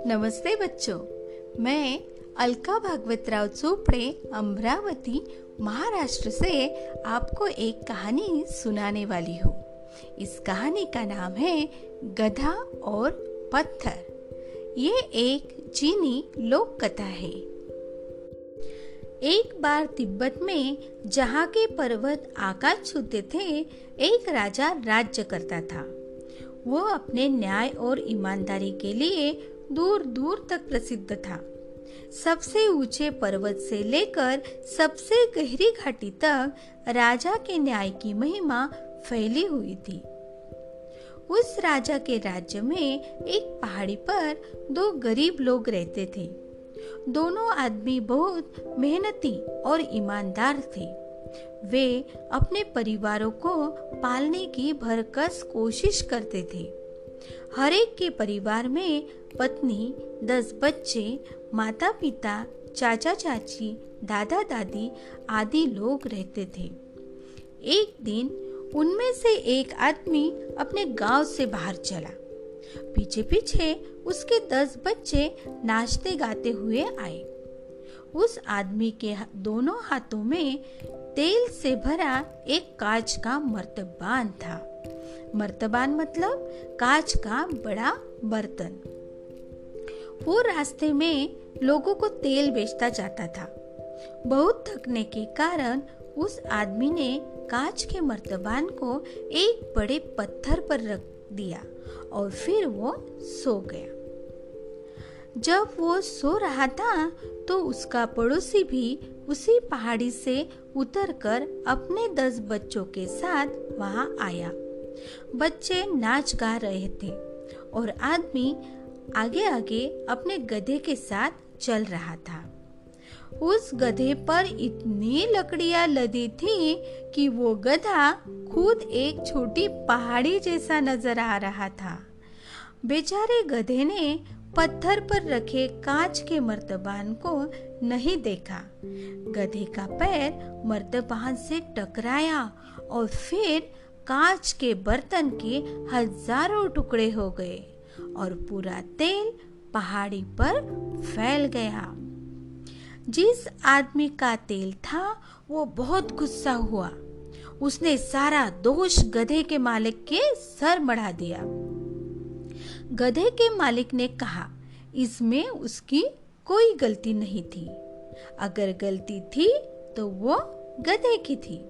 नमस्ते बच्चों, मैं अलका भागवतराव चोपड़े अमरावती महाराष्ट्र से आपको एक कहानी सुनाने वाली हूँ। इस कहानी का नाम है गधा और पत्थर। ये एक चीनी लोक कथा है। एक बार तिब्बत में जहाँ के पर्वत आकाश छूते थे, एक राजा राज्य करता था। वो अपने न्याय और ईमानदारी के लिए दूर दूर तक प्रसिद्ध था। सबसे ऊंचे पर्वत से लेकर सबसे गहरी घाटी तक राजा के न्याय की महिमा फैली हुई थी। उस राजा के राज्य में एक पहाड़ी पर दो गरीब लोग रहते थे। दोनों आदमी बहुत मेहनती और ईमानदार थे। वे अपने परिवारों को पालने की भरकस कोशिश करते थे। हर एक के परिवार में पत्नी, 10 बच्चे, माता पिता, चाचा चाची, दादा दादी आदि लोग रहते थे। एक दिन उनमें से एक आदमी अपने गांव से बाहर चला। पीछे पीछे उसके 10 बच्चे नाचते गाते हुए आए। उस आदमी के दोनों हाथों में तेल से भरा एक कांच का मर्तबान था। मर्तबान मतलब कांच का बड़ा बर्तन। वो रास्ते में लोगों को तेल बेचता जाता था। बहुत थकने के कारण उस आदमी ने कांच के मर्तबान को एक बड़े पत्थर पर रख दिया और फिर वो सो गया। जब वो सो रहा था तो उसका पड़ोसी भी उसी पहाड़ी से उतरकर अपने 10 बच्चों के साथ वहां आया। बच्चे नाच गा रहे थे और आदमी आगे आगे अपने गधे के साथ चल रहा था। उस गधे पर इतनी लकड़ियां लदी थी कि वो गधा खुद एक छोटी पहाड़ी जैसा नजर आ रहा था। बेचारे गधे ने पत्थर पर रखे कांच के मर्तबान को नहीं देखा। गधे का पैर मर्तबान से टकराया और फिर कांच के बर्तन के हजारों टुकड़े हो गए और पूरा तेल पहाड़ी पर फैल गया। जिस आदमी का तेल था वो बहुत गुस्सा हुआ। उसने सारा दोष गधे के मालिक के सर मढ़ा दिया। गधे के मालिक ने कहा, इसमें उसकी कोई गलती नहीं थी। अगर गलती थी तो वो गधे की थी।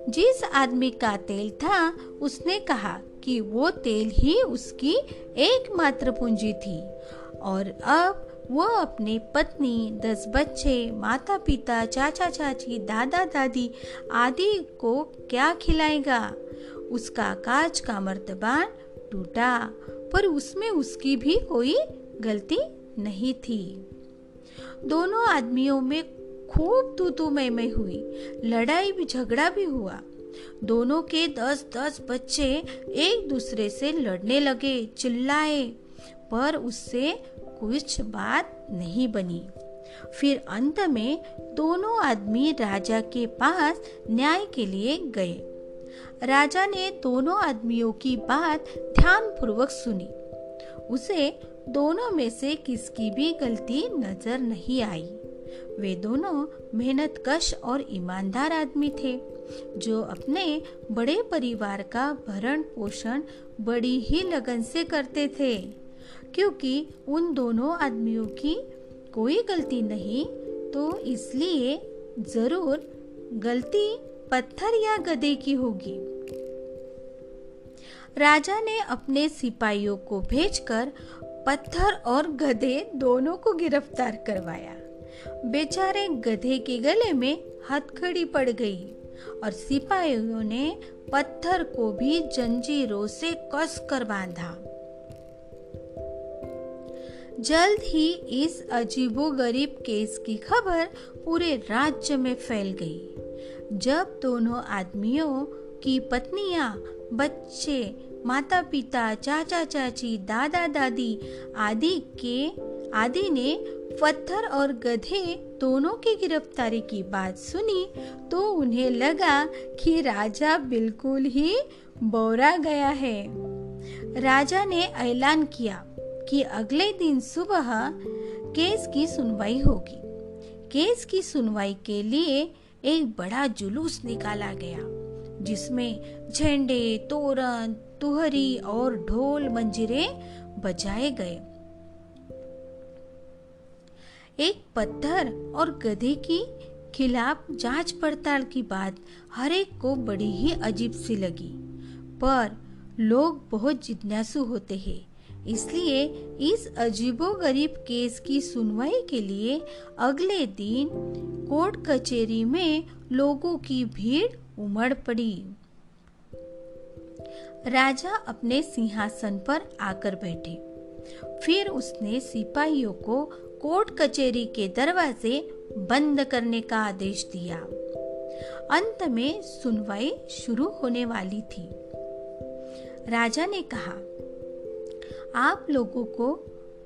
जिस आदमी का तेल था उसने कहा कि वो तेल ही उसकी एकमात्र पूंजी थी और अब वो अपनी पत्नी, 10 बच्चे, माता पिता, चाचा चाची, दादा दादी आदि को क्या खिलाएगा। उसका कांच का मर्तबान टूटा, पर उसमें उसकी भी कोई गलती नहीं थी। दोनों आदमियों में खूब तू मैं हुई। लड़ाई भी झगड़ा भी हुआ। दोनों के 10-10 बच्चे एक दूसरे से लड़ने लगे, चिल्लाए, पर उससे कुछ बात नहीं बनी। फिर अंत में दोनों आदमी राजा के पास न्याय के लिए गए। राजा ने दोनों आदमियों की बात ध्यानपूर्वक सुनी। उसे दोनों में से किसकी भी गलती नजर नहीं आई। वे दोनों मेहनतकश और ईमानदार आदमी थे, जो अपने बड़े परिवार का भरण पोषण बड़ी ही लगन से करते थे। क्योंकि उन दोनों आदमियों की कोई गलती नहीं, तो इसलिए जरूर गलती पत्थर या गधे की होगी। राजा ने अपने सिपाहियों को भेजकर पत्थर और गधे दोनों को गिरफ्तार करवाया। बेचारे गधे के गले में हथकड़ी पड़ गई और सिपाहियों ने पत्थर को भी जंजीरों से कसकर बांधा। जल्द ही इस अजीबोगरीब केस की खबर पूरे राज्य में फैल गई। जब दोनों आदमियों की पत्नियां, बच्चे, माता पिता, चाचा चाची, दादा दादी आदि ने पत्थर और गधे दोनों की गिरफ्तारी की बात सुनी, तो उन्हें लगा कि राजा बिल्कुल ही बौरा गया है। राजा ने ऐलान किया कि अगले दिन सुबह केस की सुनवाई होगी। केस की सुनवाई के लिए एक बड़ा जुलूस निकाला गया, जिसमें झंडे, तोरण, तुहरी और ढोल मंजीरे बजाए गए। एक पत्थर और गधे की खिलाफ जांच पड़ताल की बात हर एक को बड़ी ही अजीब सी लगी, पर लोग बहुत जिज्ञासु होते हैं, इसलिए इस अजीबोगरीब केस की सुनवाई के लिए अगले दिन कोर्ट कचहरी में लोगों की भीड़ उमड़ पड़ी। राजा अपने सिंहासन पर आकर बैठे। फिर उसने सिपाहियों को कोर्ट कचहरी के दरवाजे बंद करने का आदेश दिया। अंत में सुनवाई शुरू होने वाली थी। राजा ने कहा, आप लोगों को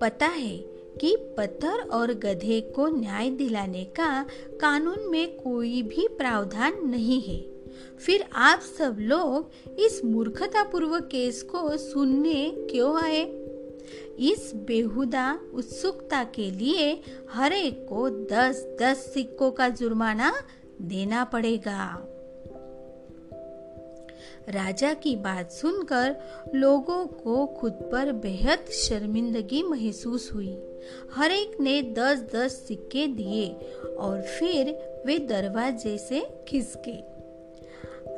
पता है कि पत्थर और गधे को न्याय दिलाने का कानून में कोई भी प्रावधान नहीं है। फिर आप सब लोग इस मूर्खतापूर्वक केस को सुनने क्यों आए? इस बेहुदा उत्सुकता के लिए हर एक को 10-10 सिक्कों का जुर्माना देना पड़ेगा। राजा की बात सुनकर लोगों को खुद पर बेहद शर्मिंदगी महसूस हुई। हर एक ने 10-10 सिक्के दिए और फिर वे दरवाजे से खिसके।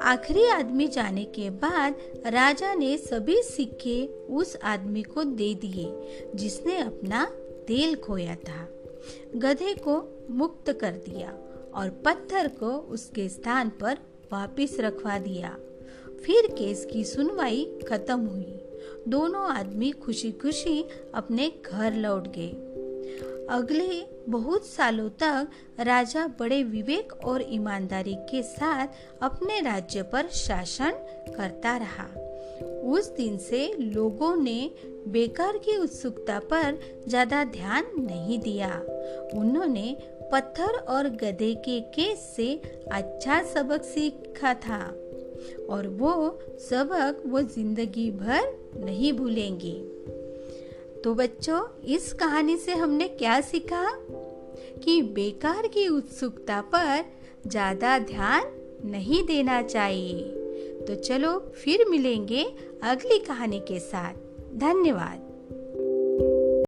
आखिरी आदमी जाने के बाद राजा ने सभी सिक्के उस आदमी को दे दिए जिसने अपना तेल खोया था। गधे को मुक्त कर दिया और पत्थर को उसके स्थान पर वापस रखवा दिया। फिर केस की सुनवाई खत्म हुई। दोनों आदमी खुशी खुशी अपने घर लौट गए। अगले बहुत सालों तक राजा बड़े विवेक और ईमानदारी के साथ अपने राज्य पर शासन करता रहा। उस दिन से लोगों ने बेकार की उत्सुकता पर ज्यादा ध्यान नहीं दिया। उन्होंने पत्थर और गधे के केस से अच्छा सबक सीखा था और वो सबक वो जिंदगी भर नहीं भूलेंगे। तो बच्चों, इस कहानी से हमने क्या सीखा? कि बेकार की उत्सुकता पर ज्यादा ध्यान नहीं देना चाहिए। तो चलो फिर मिलेंगे अगली कहानी के साथ। धन्यवाद।